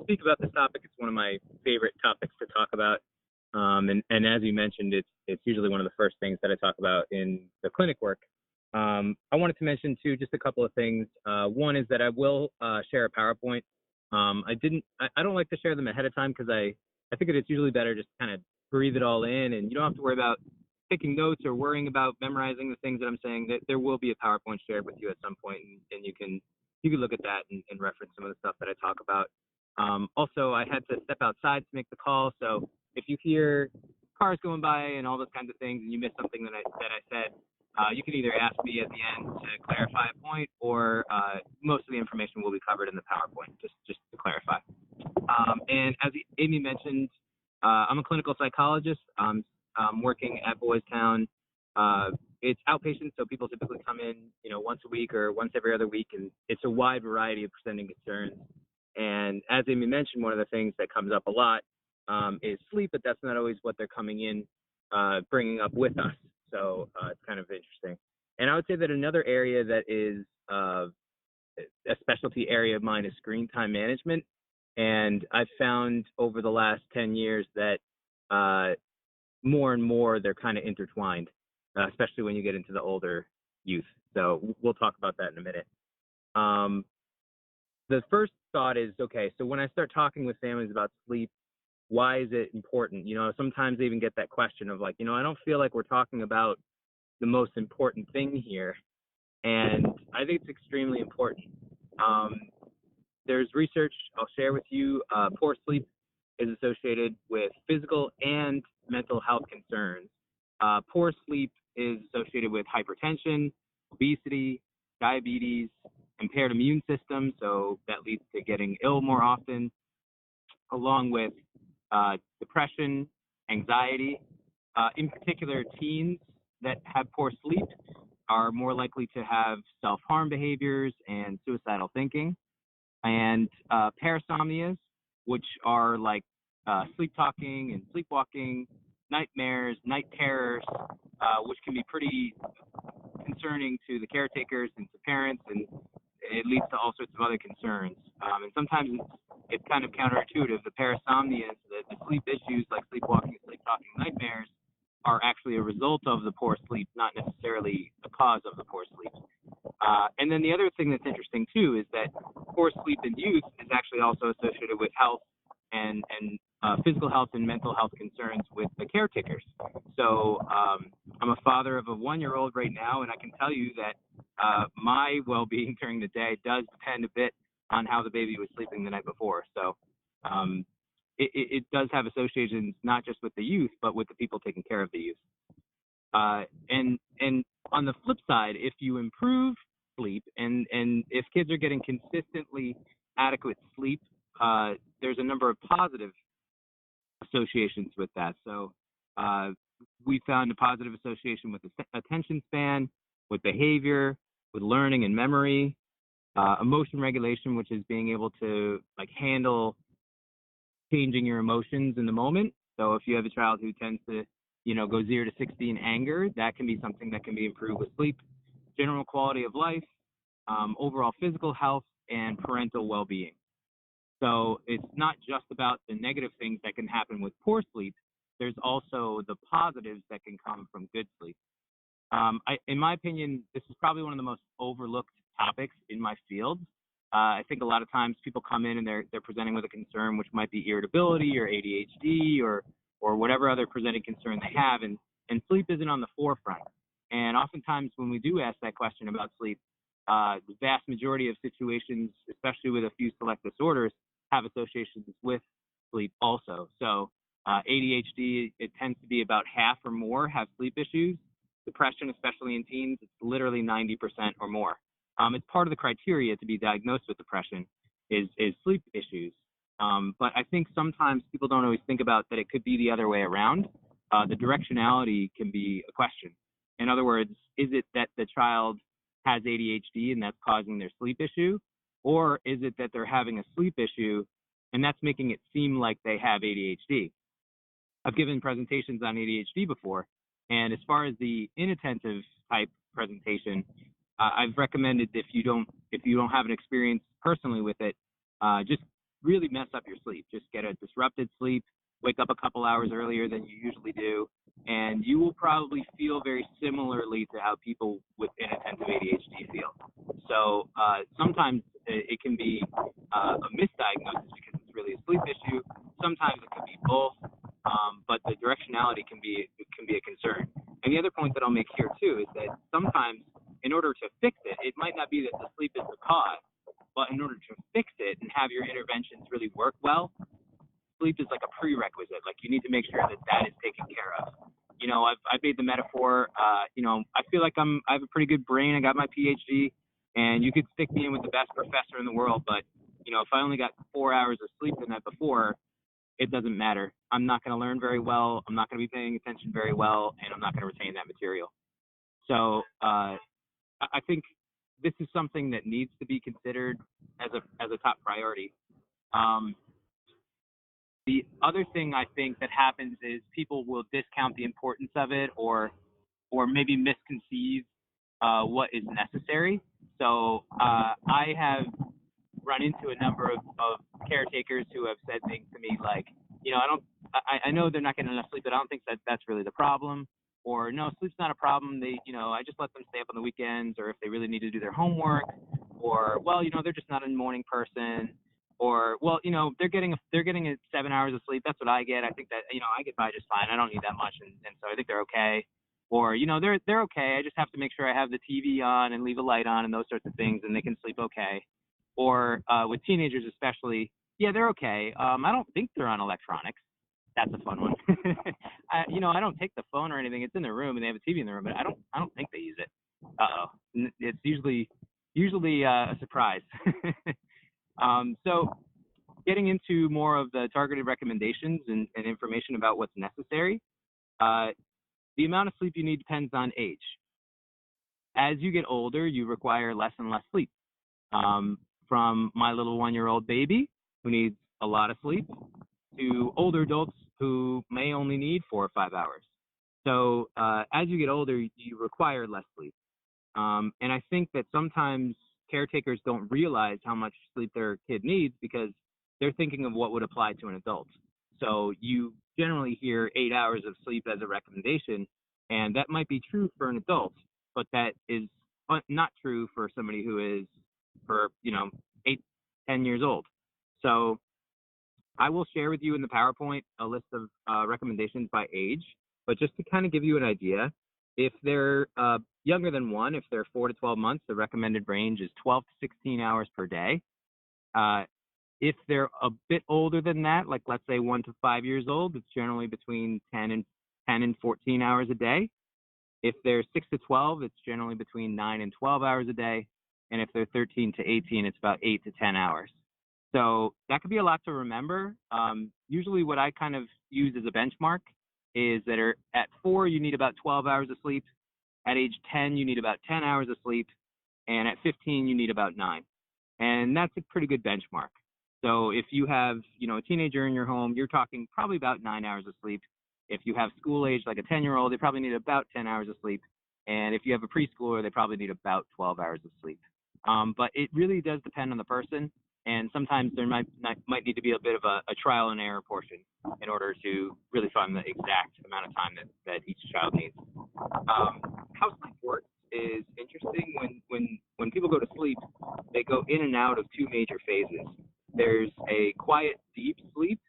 speak about this topic. It's one of my favorite topics to talk about. And as you mentioned, it's usually one of the first things that I talk about in the clinic work. I wanted to mention too just a couple of things. One is that I will share a PowerPoint. I don't like to share them ahead of time because I think that it's usually better just kind of breathe it all in, and you don't have to worry about taking notes or worrying about memorizing the things that I'm saying. That there will be a PowerPoint shared with you at some point, and you can look at that and reference some of the stuff that I talk about. Also, I had to step outside to make the call, so if you hear cars going by and all those kinds of things, and you miss something that I said, you can either ask me at the end to clarify a point, or most of the information will be covered in the PowerPoint, just to clarify. And as Amy mentioned, I'm a clinical psychologist. I'm working at Boys Town. It's outpatient, so people typically come in, once a week or once every other week, and it's a wide variety of presenting concerns. And as Amy mentioned, one of the things that comes up a lot is sleep, but that's not always what they're coming in bringing up with us. So it's kind of interesting. And I would say that another area that is a specialty area of mine is screen time management. And I've found over the last 10 years that more and more they're kind of intertwined, especially when you get into the older youth. So we'll talk about that in a minute. The first thought is, okay, so when I start talking with families about sleep, why is it important? Sometimes they even get that question of like, I don't feel like we're talking about the most important thing here. And I think it's extremely important. There's research I'll share with you. Poor sleep is associated with physical and mental health concerns. Poor sleep is associated with hypertension, obesity, diabetes, impaired immune system, so that leads to getting ill more often, along with depression, anxiety. In particular, teens that have poor sleep are more likely to have self-harm behaviors and suicidal thinking. And parasomnias, which are like sleep talking and sleepwalking, nightmares, night terrors, which can be pretty concerning to the caretakers and to parents, and it leads to all sorts of other concerns. And sometimes it's kind of counterintuitive. The parasomnias, the sleep issues like sleepwalking and sleep talking nightmares are actually a result of the poor sleep, not necessarily the cause of the poor sleep. And then the other thing that's interesting too is that poor sleep in youth is actually also associated with health and physical health and mental health concerns with the caretakers. So I'm a father of a 1-year-old right now, and I can tell you that my well-being during the day does depend a bit on how the baby was sleeping the night before. So it does have associations not just with the youth, but with the people taking care of the youth. And on the flip side, if you improve sleep and if kids are getting consistently adequate sleep, there's a number of positive associations with that. So we found a positive association with attention span, with behavior, with learning and memory, emotion regulation, which is being able to handle changing your emotions in the moment. So if you have a child who tends to, go 0 to 60 in anger, that can be something that can be improved with sleep. General quality of life, overall physical health, and parental well-being. So it's not just about the negative things that can happen with poor sleep. There's also the positives that can come from good sleep. In my opinion, this is probably one of the most overlooked topics in my field. I think a lot of times people come in and they're presenting with a concern which might be irritability or ADHD or whatever other presenting concern they have, and sleep isn't on the forefront. And oftentimes when we do ask that question about sleep, the vast majority of situations, especially with a few select disorders, have associations with sleep also. So ADHD, it tends to be about half or more have sleep issues. Depression, especially in teens, it's literally 90% or more. It's part of the criteria to be diagnosed with depression is sleep issues. But I think sometimes people don't always think about that it could be the other way around. The directionality can be a question. In other words, is it that the child has ADHD and that's causing their sleep issue? Or is it that they're having a sleep issue and that's making it seem like they have ADHD? I've given presentations on ADHD before, and as far as the inattentive type presentation, I've recommended if you don't have an experience personally with it, just really mess up your sleep. Just get a disrupted sleep, wake up a couple hours earlier than you usually do, and you will probably feel very similarly to how people with inattentive ADHD feel. So sometimes it can be a misdiagnosis because it's really a sleep issue. Sometimes it can be both, but the directionality can be a concern. And the other point that I'll make here too is that sometimes in order to fix it, it might not be that the sleep is the cause, but in order to fix it and have your interventions really work well, sleep is like a prerequisite. Like you need to make sure that that is taken care of. You know, I've made the metaphor. You know, I feel like I have a pretty good brain. I got my PhD, and you could stick me in with the best professor in the world, but you know, if I only got 4 hours of sleep the night before, it doesn't matter. I'm not going to learn very well. I'm not going to be paying attention very well, and I'm not going to retain that material. So I think this is something that needs to be considered as a top priority. The other thing I think that happens is people will discount the importance of it, or maybe misconceive what is necessary. So I have run into a number of caretakers who have said things to me like, you know, I know they're not getting enough sleep, but I don't think that that's really the problem. Or no, sleep's not a problem. They, you know, I just let them stay up on the weekends, or if they really need to do their homework, or well, you know, they're just not a morning person, or well, you know, they're getting 7 hours of sleep. That's what I get. I think that, you know, I get by just fine. I don't need that much, and so I think they're okay. Or, you know, they're okay. I just have to make sure I have the TV on and leave a light on and those sorts of things, and they can sleep okay. Or with teenagers especially, yeah, they're okay. I don't think they're on electronics. That's a fun one. You know, I don't take the phone or anything. It's in their room and they have a TV in their room, but I don't think they use it. It's usually a surprise. So getting into more of the targeted recommendations and information about what's necessary. The amount of sleep you need depends on age. As you get older, you require less and less sleep. From my little 1-year-old baby who needs a lot of sleep to older adults who may only need 4 or 5 hours. So as you get older, you require less sleep. And I think that sometimes caretakers don't realize how much sleep their kid needs because they're thinking of what would apply to an adult. So you generally hear 8 hours of sleep as a recommendation, and that might be true for an adult, but that is not true for somebody who is, for, you know, 8, 10 years old. So I will share with you in the PowerPoint a list of recommendations by age, but just to kind of give you an idea, if they're younger than 1, if they're 4 to 12 months, the recommended range is 12 to 16 hours per day. If they're a bit older than that, like let's say 1 to 5 years old, it's generally between 10 and 14 hours a day. If they're 6 to 12, it's generally between 9 and 12 hours a day. And if they're 13 to 18, it's about 8 to 10 hours. So that could be a lot to remember. Usually what I kind of use as a benchmark is that at 4, you need about 12 hours of sleep. At age 10, you need about 10 hours of sleep. And at 15, you need about 9. And that's a pretty good benchmark. So if you have, you know, a teenager in your home, you're talking probably about 9 hours of sleep. If you have school age, like a 10-year-old, they probably need about 10 hours of sleep. And if you have a preschooler, they probably need about 12 hours of sleep. But it really does depend on the person. And sometimes there might need to be a bit of a trial and error portion in order to really find the exact amount of time that each child needs. How sleep works is interesting. When people go to sleep, they go in and out of 2 major phases. There's a quiet, deep sleep.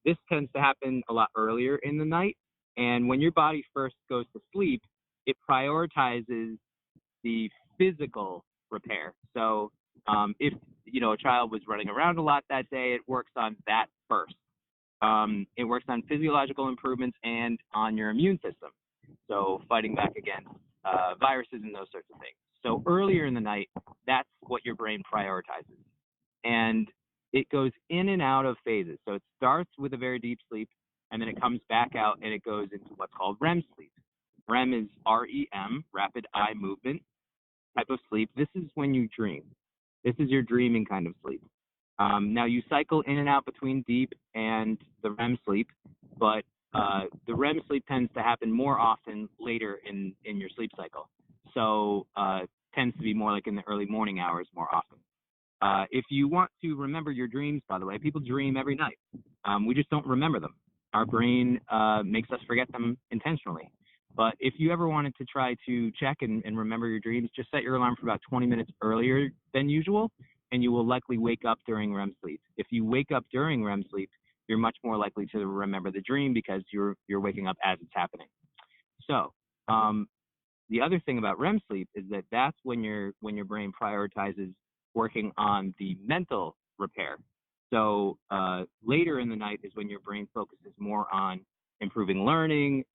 This tends to happen a lot earlier in the night. And when your body first goes to sleep, it prioritizes the physical repair. So if, you know, a child was running around a lot that day, it works on that first. It works on physiological improvements and on your immune system. So fighting back against viruses and those sorts of things. So earlier in the night, that's what your brain prioritizes. And it goes in and out of phases. So it starts with a very deep sleep, and then it comes back out and it goes into what's called REM sleep. REM is REM, rapid eye movement type of sleep. This is when you dream. This is your dreaming kind of sleep. Now you cycle in and out between deep and the REM sleep, but the REM sleep tends to happen more often later in your sleep cycle. So tends to be more like in the early morning hours more often. If you want to remember your dreams, by the way, people dream every night. We just don't remember them. Our brain makes us forget them intentionally. But if you ever wanted to try to check and remember your dreams, just set your alarm for about 20 minutes earlier than usual, and you will likely wake up during REM sleep. If you wake up during REM sleep, you're much more likely to remember the dream because you're waking up as it's happening. So the other thing about REM sleep is that that's when your brain prioritizes working on the mental repair. So later in the night is when your brain focuses more on improving learning,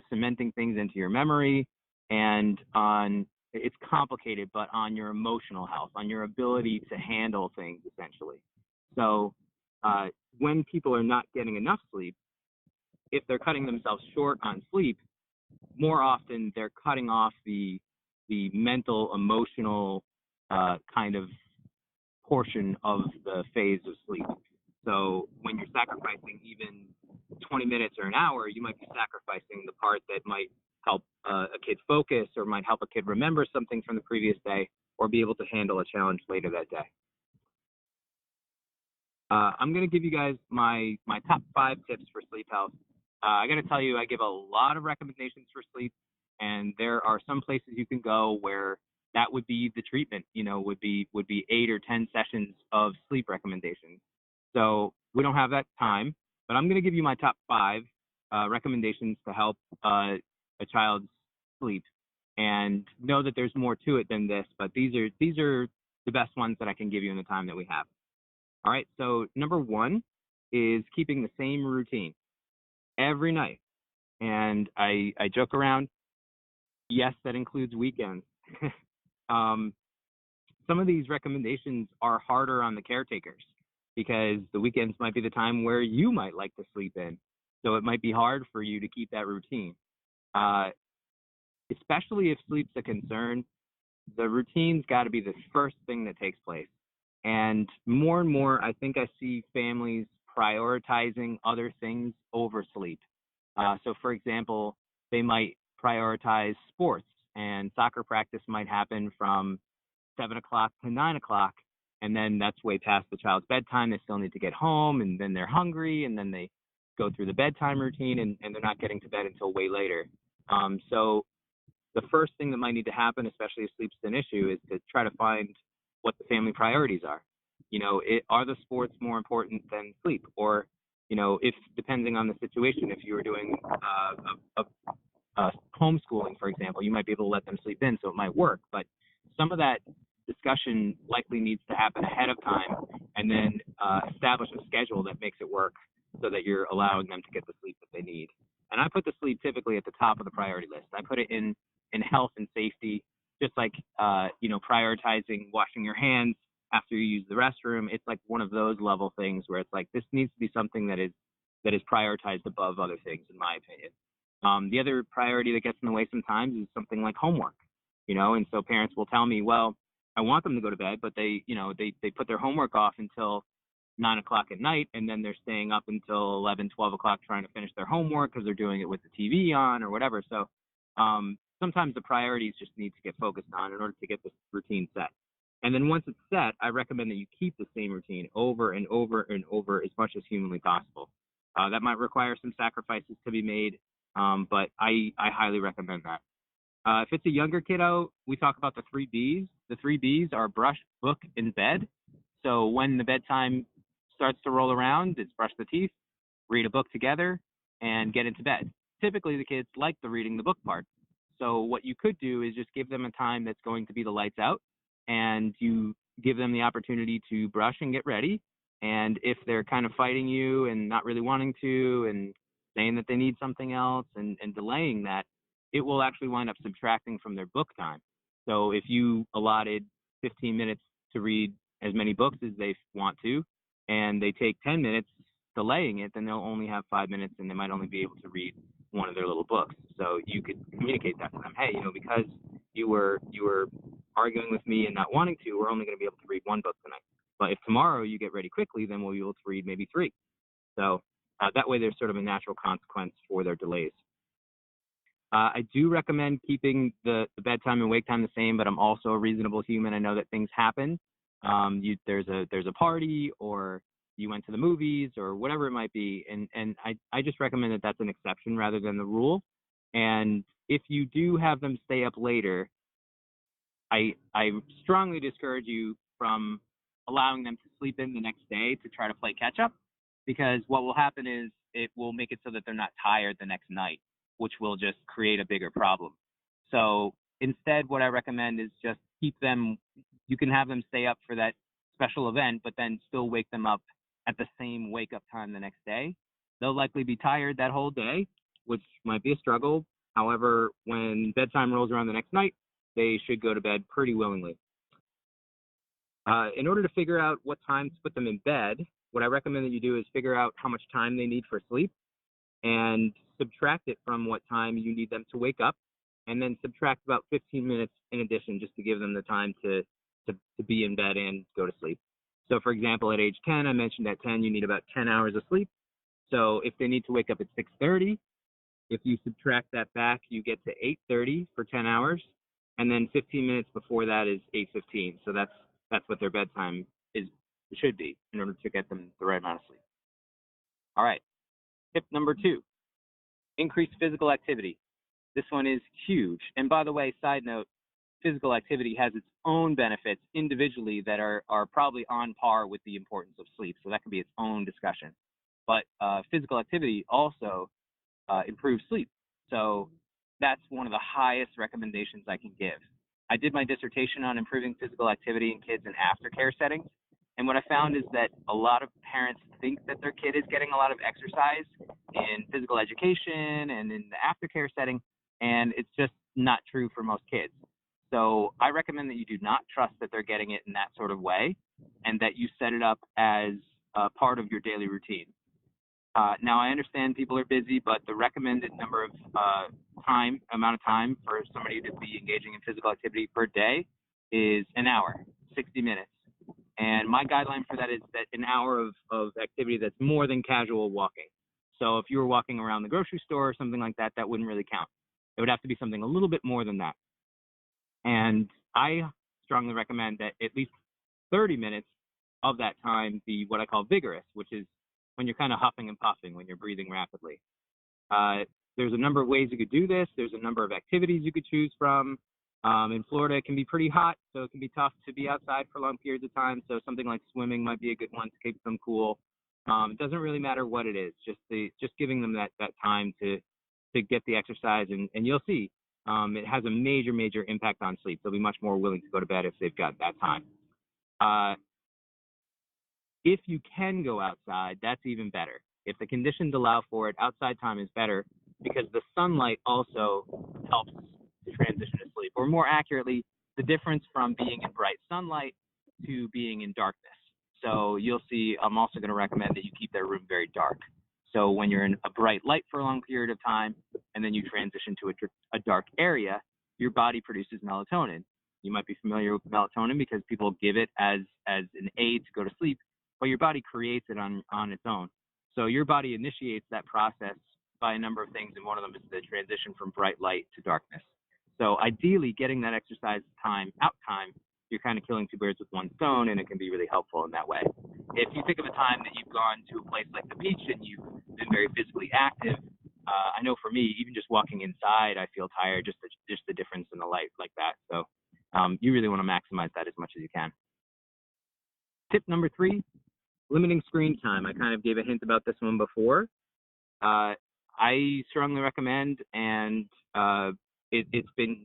cementing things into your memory, and on, it's complicated, but on your emotional health, on your ability to handle things, essentially. So when people are not getting enough sleep, if they're cutting themselves short on sleep, more often they're cutting off the mental, emotional kind of portion of the phase of sleep. So when you're sacrificing even 20 minutes or an hour, you might be sacrificing the part that might help a kid focus or might help a kid remember something from the previous day or be able to handle a challenge later that day. I'm going to give you guys my top 5 tips for sleep health. I got to tell you, I give a lot of recommendations for sleep, and there are some places you can go where that would be the treatment, would be 8 or 10 sessions of sleep recommendations. So we don't have that time, but I'm going to give you my top 5 recommendations to help a child's sleep, and know that there's more to it than this, but these are the best ones that I can give you in the time that we have. All right, so number 1 is keeping the same routine every night. And I joke around, yes, that includes weekends. Some of these recommendations are harder on the caretakers because the weekends might be the time where you might like to sleep in. So it might be hard for you to keep that routine. Especially if sleep's a concern, the routine's got to be the first thing that takes place. And more, I think I see families prioritizing other things over sleep. So, for example, they might prioritize sports, and soccer practice might happen from 7 o'clock to 9 o'clock, and then that's way past the child's bedtime. They still need to get home, and then they're hungry, and then they go through the bedtime routine, and they're not getting to bed until way later. So the first thing that might need to happen, especially if sleep's an issue, is to try to find what the family priorities are. Are the sports more important than sleep? Or, if depending on the situation, if you were doing homeschooling, for example, you might be able to let them sleep in, so it might work. But some of that discussion likely needs to happen ahead of time, and then establish a schedule that makes it work so that you're allowing them to get the sleep that they need. And I put the sleep typically at the top of the priority list. I put it in health and safety, just like prioritizing washing your hands after you use the restroom. It's like one of those level things where it's like this needs to be something that is prioritized above other things, in my opinion. The other priority that gets in the way sometimes is something like homework, and so parents will tell me, well, I want them to go to bed, but they put their homework off until 9 o'clock at night, and then they're staying up until 11, 12 o'clock trying to finish their homework because they're doing it with the TV on or whatever. So sometimes the priorities just need to get focused on in order to get this routine set. And then once it's set, I recommend that you keep the same routine over and over and over as much as humanly possible. That might require some sacrifices to be made, but I highly recommend that. If it's a younger kiddo, we talk about the 3 Bs. The 3 Bs are brush, book, and bed. So when the bedtime starts to roll around, it's brush the teeth, read a book together, and get into bed. Typically, the kids like the reading the book part. So what you could do is just give them a time that's going to be the lights out, and you give them the opportunity to brush and get ready. And if they're kind of fighting you and not really wanting to and saying that they need something else and delaying that, it will actually wind up subtracting from their book time. So if you allotted 15 minutes to read as many books as they want to, and they take 10 minutes delaying it, then they'll only have 5 minutes and they might only be able to read one of their little books. So you could communicate that to them. Hey, because you were arguing with me and not wanting to, we're only going to be able to read 1 book tonight. But if tomorrow you get ready quickly, then we'll be able to read maybe 3. So that way there's sort of a natural consequence for their delays. I do recommend keeping the bedtime and wake time the same, but I'm also a reasonable human. I know that things happen. there's a party, or you went to the movies, or whatever it might be, and I just recommend that that's an exception rather than the rule. And if you do have them stay up later, I strongly discourage you from allowing them to sleep in the next day to try to play catch up, because what will happen is it will make it so that they're not tired the next night, which will just create a bigger problem. So instead, what I recommend is just keep them, you can have them stay up for that special event, but then still wake them up at the same wake up time the next day. They'll likely be tired that whole day, which might be a struggle. However, when bedtime rolls around the next night, they should go to bed pretty willingly. In order to figure out what time to put them in bed, what I recommend that you do is figure out how much time they need for sleep and subtract it from what time you need them to wake up, and then subtract about 15 minutes in addition, just to give them the time to be in bed and go to sleep. So for example, at age 10, I mentioned at 10 you need about 10 hours of sleep. So if they need to wake up at 6:30, if you subtract that back, you get to 8:30 for 10 hours, and then 15 minutes before that is 8:15. So that's what their bedtime should be in order to get them the right amount of sleep. All right. Tip number 2, increase physical activity. This one is huge. And by the way, side note, physical activity has its own benefits individually that are probably on par with the importance of sleep. So that could be its own discussion. But physical activity also improves sleep. So that's one of the highest recommendations I can give. I did my dissertation on improving physical activity in kids in aftercare settings. And what I found is that a lot of parents think that their kid is getting a lot of exercise in physical education and in the aftercare setting, and it's just not true for most kids. So I recommend that you do not trust that they're getting it in that sort of way, and that you set it up as a part of your daily routine. Now, I understand people are busy, but the recommended number of amount of time for somebody to be engaging in physical activity per day is an hour, 60 minutes. And my guideline for that is that an hour of activity that's more than casual walking. So if you were walking around the grocery store or something like that, that wouldn't really count. It would have to be something a little bit more than that. And I strongly recommend that at least 30 minutes of that time be what I call vigorous, which is when you're kind of huffing and puffing, when you're breathing rapidly. There's a number of ways you could do this. There's a number of activities you could choose from. In Florida, it can be pretty hot, so it can be tough to be outside for long periods of time. So something like swimming might be a good one to keep them cool. It doesn't really matter what it is, just giving them that time to get the exercise, and you'll see it has a major impact on sleep. They'll be much more willing to go to bed if they've got that time. If you can go outside, that's even better. If the conditions allow for it, outside time is better because the sunlight also helps to transition to sleep, or more accurately, the difference from being in bright sunlight to being in darkness. So you'll see I'm also going to recommend that you keep their room very dark. So when you're in a bright light for a long period of time and then you transition to a dark area, your body produces melatonin. You might be familiar with melatonin because people give it as an aid to go to sleep, but your body creates it on its own. So your body initiates that process by a number of things, and one of them is the transition from bright light to darkness. So ideally, getting that exercise time, you're kind of killing two birds with one stone, and it can be really helpful in that way. If you think of a time that you've gone to a place like the beach and you've been very physically active, I know for me, even just walking inside, I feel tired, just the difference in the light like that. So you really want to maximize that as much as you can. Tip number 3, limiting screen time. I kind of gave a hint about this one before. I strongly recommend, and it's been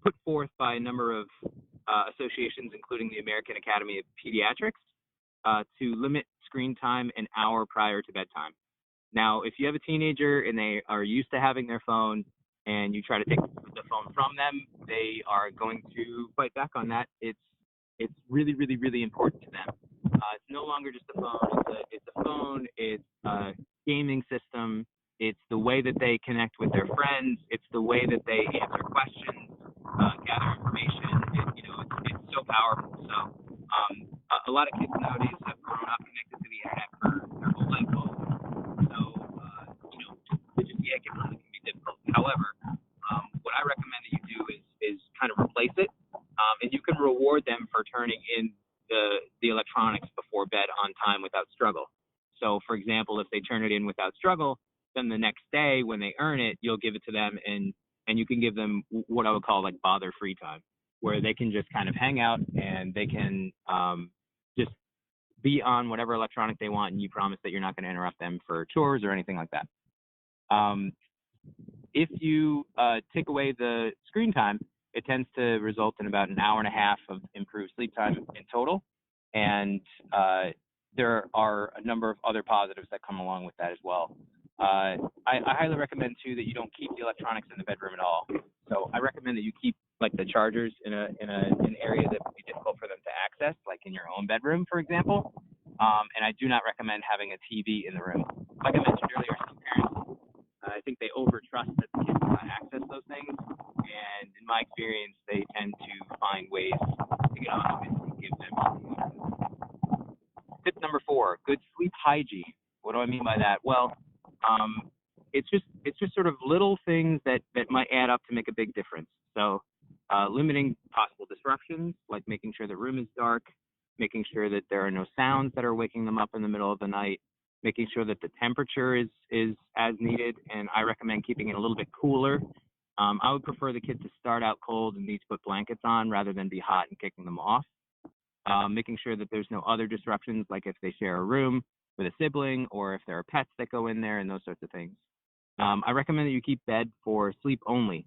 put forth by a number of associations, including the American Academy of Pediatrics, to limit screen time an hour prior to bedtime. Now, if you have a teenager and they are used to having their phone and you try to take the phone from them, they are going to fight back on that. It's really important to them. It's no longer just a phone. It's a phone. It's a gaming system. It's the way that they connect with their friends. It's the way that they answer questions, gather information. It's so powerful. So a lot of kids nowadays have grown up connected to the internet for their whole life. So to just yank it really can be difficult. However, what I recommend that you do is kind of replace it, and you can reward them for turning in the electronics before bed on time without struggle. So, for example, if they turn it in without struggle, then the next day when they earn it, you'll give it to them, and you can give them what I would call like bother-free time, where they can just kind of hang out and they can just be on whatever electronic they want, and you promise that you're not going to interrupt them for chores or anything like that. If you take away the screen time, it tends to result in about an hour and a half of improved sleep time in total. And there are a number of other positives that come along with that as well. I highly recommend, too, that you don't keep the electronics in the bedroom at all. So I recommend that you keep like the chargers in an area that would be difficult for them to access, like in your own bedroom, for example. And I do not recommend having a TV in the room. Like I mentioned earlier, some parents, I think they overtrust that the kids will not access those things. And in my experience, they tend to find ways to get on them and give them. Tip number 4, good sleep hygiene. What do I mean by that? Well, it's just sort of little things that might add up to make a big difference. So limiting possible disruptions, like making sure the room is dark, making sure that there are no sounds that are waking them up in the middle of the night, making sure that the temperature is as needed, and I recommend keeping it a little bit cooler. I would prefer the kid to start out cold and need to put blankets on rather than be hot and kicking them off. Making sure that there's no other disruptions, like if they share a room with a sibling or if there are pets that go in there and those sorts of things. I recommend that you keep bed for sleep only.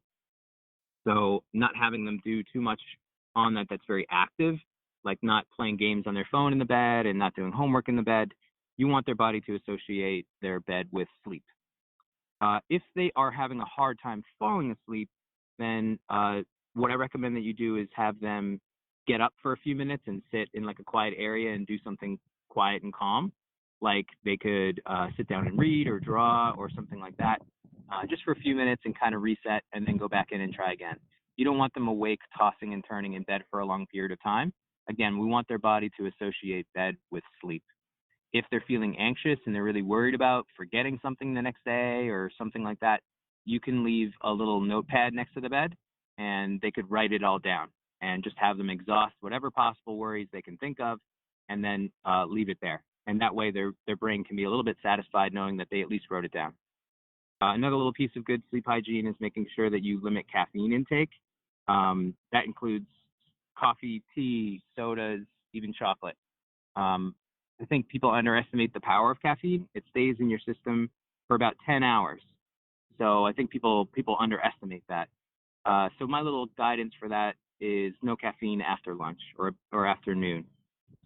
So not having them do too much on that's very active, like not playing games on their phone in the bed and not doing homework in the bed. You want their body to associate their bed with sleep. If they are having a hard time falling asleep, then what I recommend that you do is have them get up for a few minutes and sit in like a quiet area and do something quiet and calm. Like they could sit down and read or draw or something like that, just for a few minutes and kind of reset and then go back in and try again. You don't want them awake, tossing and turning in bed for a long period of time. Again, we want their body to associate bed with sleep. If they're feeling anxious and they're really worried about forgetting something the next day or something like that, you can leave a little notepad next to the bed and they could write it all down and just have them exhaust whatever possible worries they can think of and then leave it there. And that way their brain can be a little bit satisfied knowing that they at least wrote it down. Another little piece of good sleep hygiene is making sure that you limit caffeine intake. That includes coffee, tea, sodas, even chocolate. I think people underestimate the power of caffeine. It stays in your system for about 10 hours. So I think people underestimate that. So my little guidance for that is no caffeine after lunch or after noon.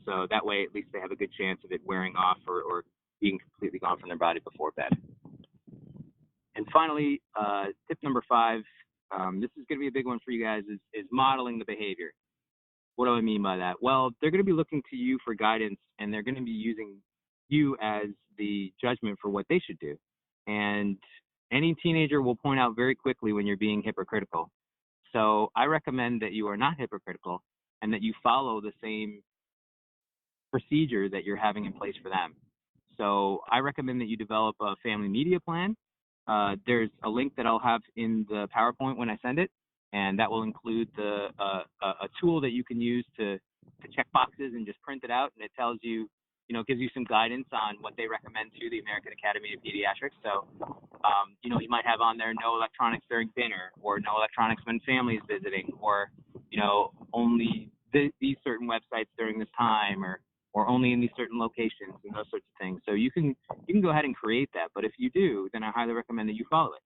So that way, at least they have a good chance of it wearing off or being completely gone from their body before bed. And finally, tip number 5, this is going to be a big one for you guys, is modeling the behavior. What do I mean by that? Well, they're going to be looking to you for guidance, and they're going to be using you as the judgment for what they should do. And any teenager will point out very quickly when you're being hypocritical. So I recommend that you are not hypocritical and that you follow the same procedure that you're having in place for them. So I recommend that you develop a family media plan. There's a link that I'll have in the PowerPoint when I send it, and that will include a tool that you can use to check boxes and just print it out, and it tells you, gives you some guidance on what they recommend to the American Academy of Pediatrics. So, you might have on there no electronics during dinner, or no electronics when family is visiting, or, only these certain websites during this time, or only in these certain locations and those sorts of things. So you can go ahead and create that. But if you do, then I highly recommend that you follow it.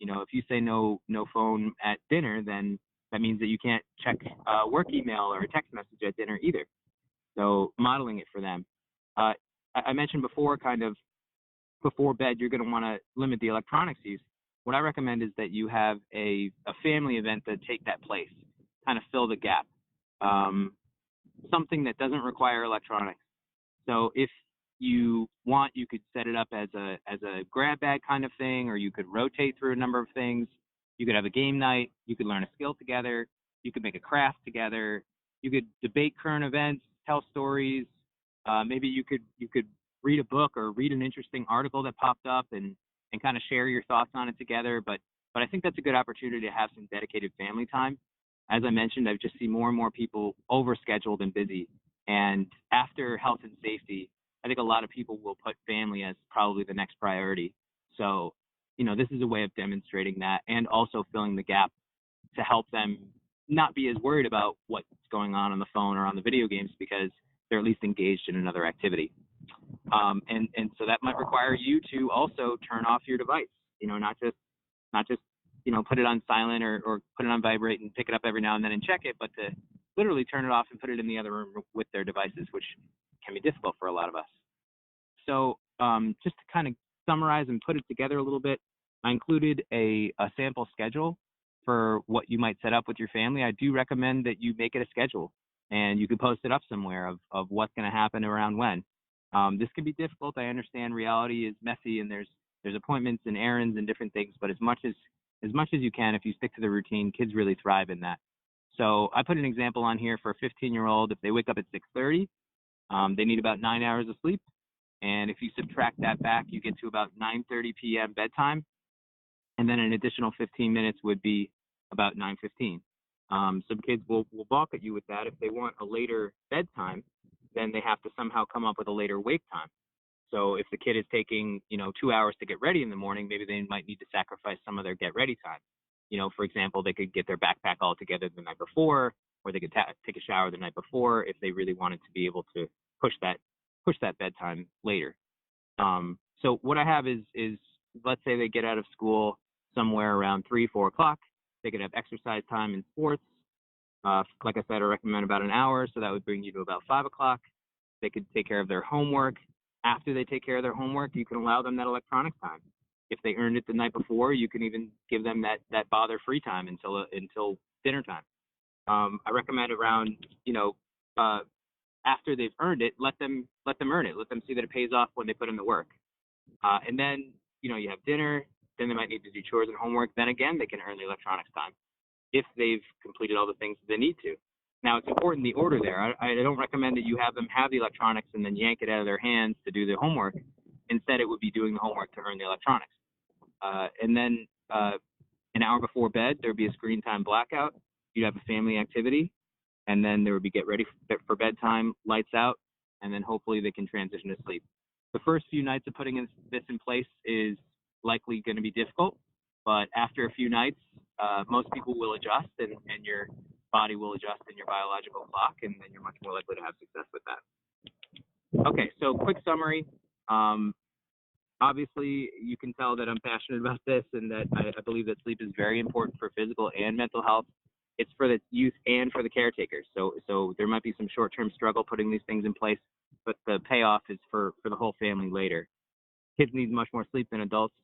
If you say no phone at dinner, then that means that you can't check a work email or a text message at dinner either. So modeling it for them. I mentioned before, kind of before bed, you're going to want to limit the electronics use. What I recommend is that you have a family event to take that place, kind of fill the gap. Something that doesn't require electronics. So if you want, you could set it up as a grab bag kind of thing, or you could rotate through a number of things. You could have a game night. You could learn a skill together. You could make a craft together. You could debate current events, tell stories. Maybe you could read a book or read an interesting article that popped up and kind of share your thoughts on it together. But I think that's a good opportunity to have some dedicated family time. As I mentioned, I just see more and more people overscheduled and busy. And after health and safety, I think a lot of people will put family as probably the next priority. So, this is a way of demonstrating that and also filling the gap to help them not be as worried about what's going on the phone or on the video games because they're at least engaged in another activity. And so that might require you to also turn off your device, not just put it on silent or put it on vibrate and pick it up every now and then and check it, but to literally turn it off and put it in the other room with their devices, which can be difficult for a lot of us. So just to kind of summarize and put it together a little bit, I included a sample schedule for what you might set up with your family. I do recommend that you make it a schedule, and you can post it up somewhere of what's going to happen around when. This can be difficult. I understand reality is messy, and there's appointments and errands and different things, but as much as you can, if you stick to the routine, kids really thrive in that. So I put an example on here for a 15-year-old. If they wake up at 6:30, they need about 9 hours of sleep. And if you subtract that back, you get to about 9:30 p.m. bedtime. And then an additional 15 minutes would be about 9:15. Some kids will balk at you with that. If they want a later bedtime, then they have to somehow come up with a later wake time. So if the kid is taking, 2 hours to get ready in the morning, maybe they might need to sacrifice some of their get ready time. For example, they could get their backpack all together the night before, or they could take a shower the night before if they really wanted to be able to push that bedtime later. So what I have is let's say they get out of school somewhere around 3-4 o'clock. They could have exercise time and sports. Like I said, I recommend about an hour, so that would bring you to about 5 o'clock. They could take care of their homework. After they take care of their homework, you can allow them that electronic time. If they earned it the night before, you can even give them that bother-free time until dinner time. I recommend around, after they've earned it, let them earn it. Let them see that it pays off when they put in the work. And then, you have dinner. Then they might need to do chores and homework. Then again, they can earn the electronics time if they've completed all the things they need to. Now, it's important the order there. I don't recommend that you have them have the electronics and then yank it out of their hands to do the homework. Instead, it would be doing the homework to earn the electronics. And then an hour before bed, there would be a screen time blackout. You'd have a family activity, and then there would be get ready for bedtime, lights out, and then hopefully they can transition to sleep. The first few nights of putting this in place is likely going to be difficult, but after a few nights, most people will adjust, and your body will adjust in your biological clock, and then you're much more likely to have success with that. Okay, so quick summary. Obviously, you can tell that I'm passionate about this and that I believe that sleep is very important for physical and mental health. It's for the youth and for the caretakers. So there might be some short-term struggle putting these things in place, but the payoff is for the whole family later. Kids need much more sleep than adults.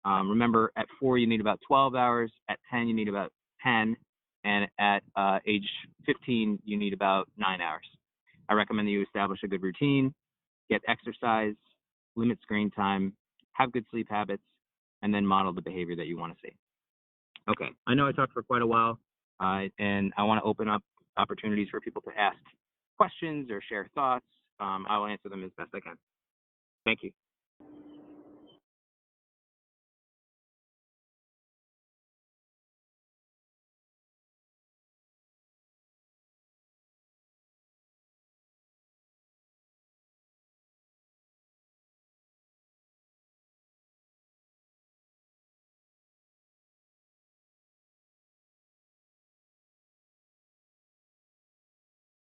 Remember, at 4, you need about 12 hours. At 10, you need about 10. And at age 15, you need about 9 hours. I recommend that you establish a good routine, get exercise, limit screen time, have good sleep habits, and then model the behavior that you want to see. Okay, I know I talked for quite a while, and I want to open up opportunities for people to ask questions or share thoughts. I will answer them as best I can. Thank you.